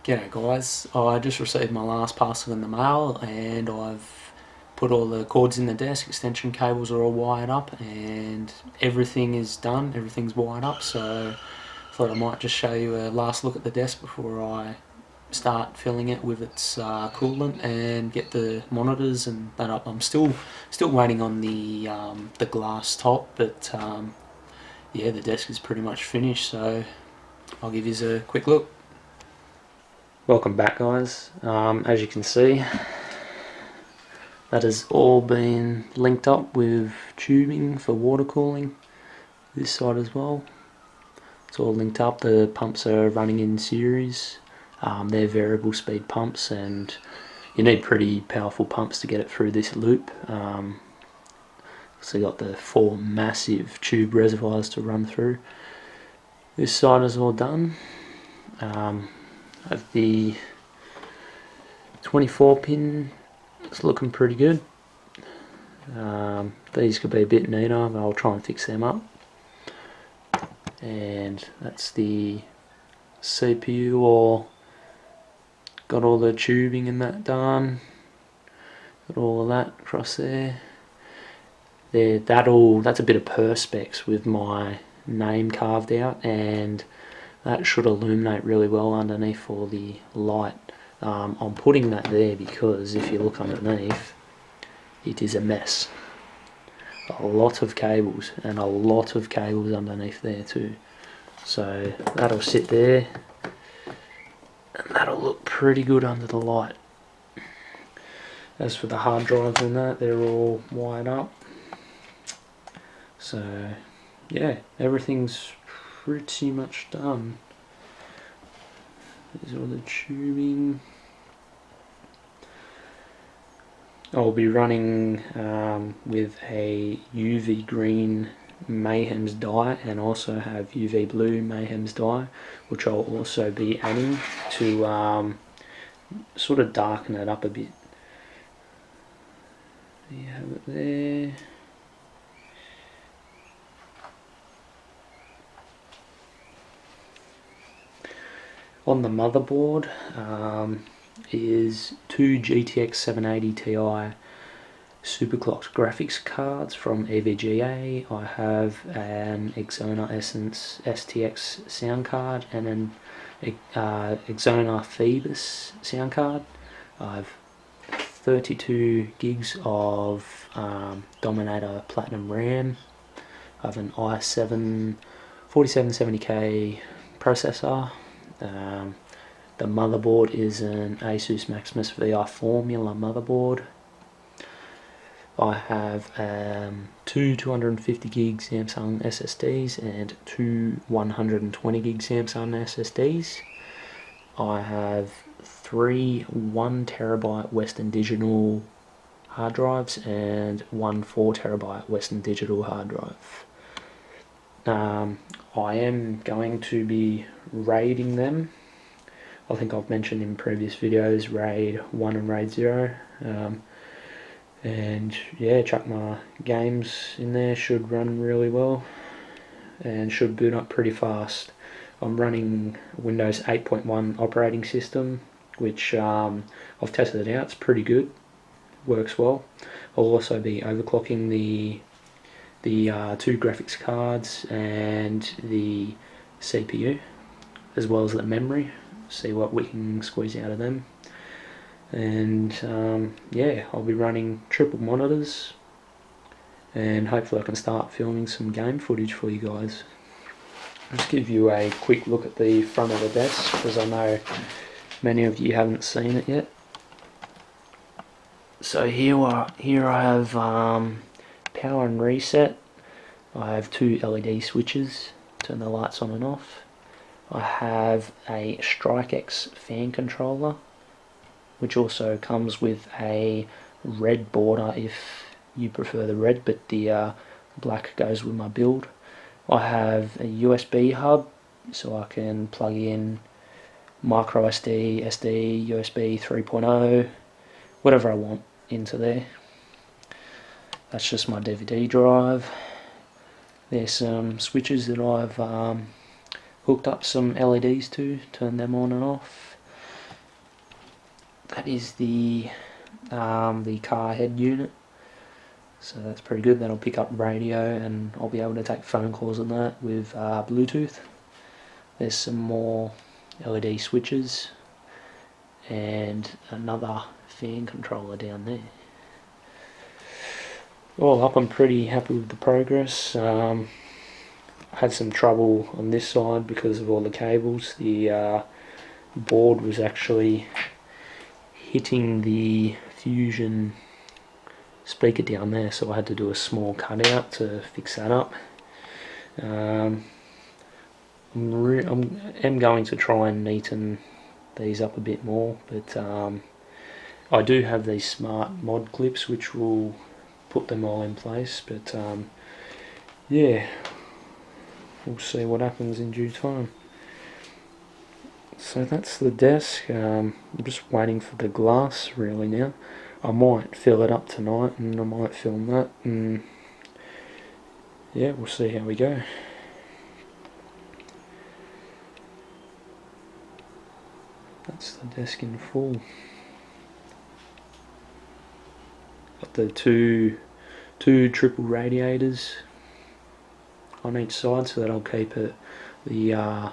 G'day guys, I just received my last parcel in the mail and I've put all the cords in the desk, extension cables are all wired up and everything is done, everything's wired up, so I thought I might just show you a last look at the desk before I start filling it with its coolant and get the monitors and that up. I'm still waiting on the glass top, but yeah, the desk is pretty much finished, so I'll give you a quick look. Welcome back guys. As you can see, that has all been linked up with tubing for water cooling. This side as well, it's all linked up. The pumps are running in series. They're variable speed pumps and you need pretty powerful pumps to get it through this loop. So you got the 4 massive tube reservoirs to run through. This side is all done. Of the 24 pin, it's looking pretty good. These could be a bit neater, but I'll try and fix them up. And that's the CPU, or got all the tubing and that done. Got all of that across there. That's a bit of perspex with my name carved out, and that should illuminate really well underneath all the light. I'm putting that there because if you look underneath, it is a mess. A lot of cables, and a lot of cables underneath there too. So that'll sit there, and that'll look pretty good under the light. As for the hard drives and that, they're all wired up. So yeah, everything's pretty much done. There's all the tubing. I'll be running with a UV green Mayhem's dye, and also have UV blue Mayhem's dye, which I'll also be adding to sort of darken it up a bit. You have it there. On the motherboard is 2 GTX 780 Ti superclocked graphics cards from EVGA. I have an Exona Essence STX sound card and an Exona Phoebus sound card. I have 32 gigs of Dominator Platinum RAM. I have an i7 4770K processor. The motherboard is an Asus Maximus VR Formula motherboard. I have 2 250 gig Samsung SSDs and 2 120 gig Samsung SSDs. I have 3 1 terabyte Western Digital hard drives and 1 4 terabyte Western Digital hard drive. I am going to be raiding them. I think I've mentioned in previous videos RAID 1 and RAID 0. And yeah, chuck my games in there, should run really well and should boot up pretty fast. I'm running Windows 8.1 operating system, which I've tested it out, it's pretty good, works well. I'll also be overclocking the 2 graphics cards and the CPU, as well as the memory, see what we can squeeze out of them. And yeah, I'll be running triple monitors, and hopefully I can start filming some game footage for you guys. I'll just give you a quick look at the front of the desk, because I know many of you haven't seen it yet. So here I have power and reset. I have 2 LED switches, turn the lights on and off. I have a StrikeX fan controller, which also comes with a red border if you prefer the red, but the black goes with my build. I have a USB hub, so I can plug in micro SD, SD, USB 3.0, whatever I want into there. That's just my DVD drive. There's some switches that I've hooked up some LEDs to, turn them on and off. that is the car head unit. So that's pretty good. That'll pick up radio and I'll be able to take phone calls on that with Bluetooth. There's some more LED switches and another fan controller down there. All up, I'm pretty happy with the progress. I had some trouble on this side because of all the cables. The board was actually hitting the Fusion speaker down there, so I had to do a small cutout to fix that up. I'm going to try and neaten these up a bit more, but I do have these smart mod clips which will put them all in place, but yeah, we'll see what happens in due time. So that's the desk. I'm just waiting for the glass really now. I might fill it up tonight and I might film that, and yeah, we'll see how we go. That's the desk in full. Got the two triple radiators on each side, so that'll keep the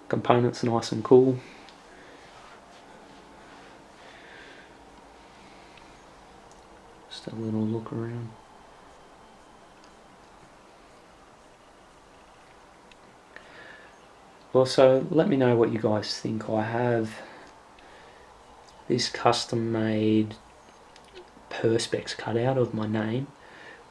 components nice and cool. Just a little look around. Well, so let me know what you guys think. I have this custom made perspex cutout of my name,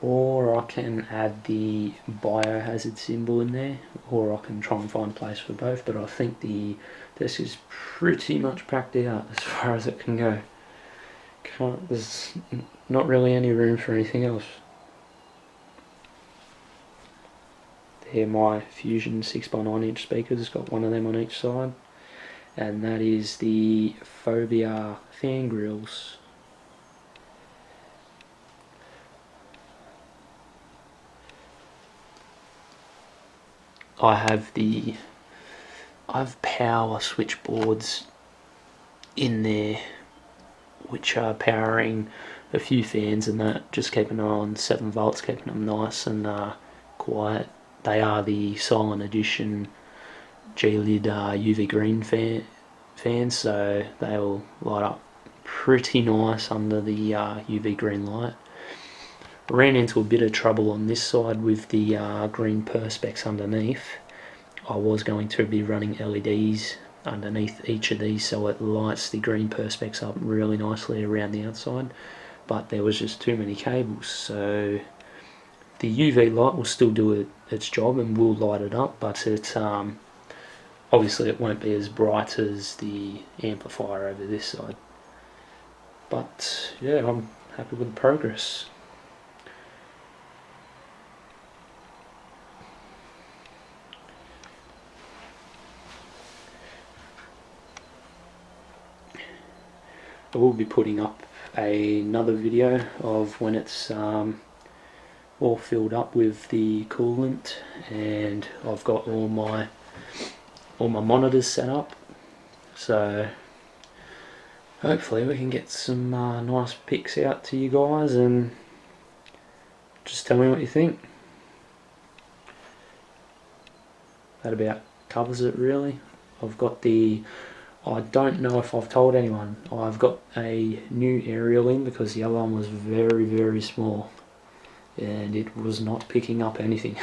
or I can add the biohazard symbol in there, or I can try and find a place for both, but I think the desk is pretty much packed out as far as it can go. There's not really any room for anything else. Here my Fusion 6x9 inch speakers, got one of them on each side, and that is the Phobia fan grills. I have power switchboards in there which are powering a few fans and that, just keeping them on 7 volts, keeping them nice and quiet. They are the Silent Edition G-lid UV green fans, so they'll light up pretty nice under the UV green light. Ran into a bit of trouble on this side with the green perspex underneath. I was going to be running LEDs underneath each of these so it lights the green perspex up really nicely around the outside, but there was just too many cables, so the UV light will still do its job and will light it up, but it's obviously it won't be as bright as the amplifier over this side. But yeah, I'm happy with the progress. I will be putting up another video of when it's all filled up with the coolant, and I've got all my monitors set up, so hopefully we can get some nice pics out to you guys and just tell me what you think. That about covers it really. I don't know if I've told anyone, I've got a new aerial in because the other one was very, very small and it was not picking up anything.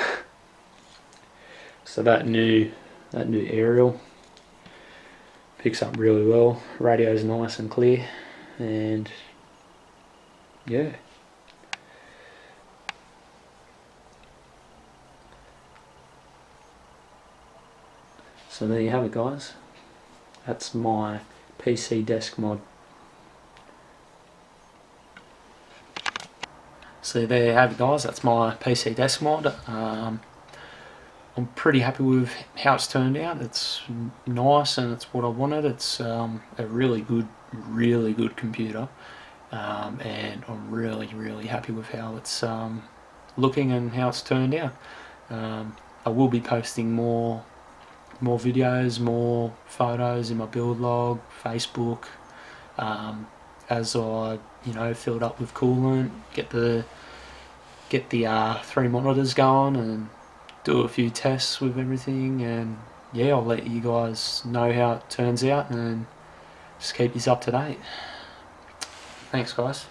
So that new aerial picks up really well. Radio's nice and clear, and yeah. So there you have it, guys. That's my PC desk mod. So there you have it, guys. That's my PC desk mod. I'm pretty happy with how it's turned out. It's nice and it's what I wanted. It's a really good computer, and I'm really happy with how it's looking and how it's turned out. I will be posting more videos, more photos in my build log, Facebook, as I filled up with coolant, get the 3 monitors going and do a few tests with everything, and yeah, I'll let you guys know how it turns out and just keep you up to date. Thanks guys.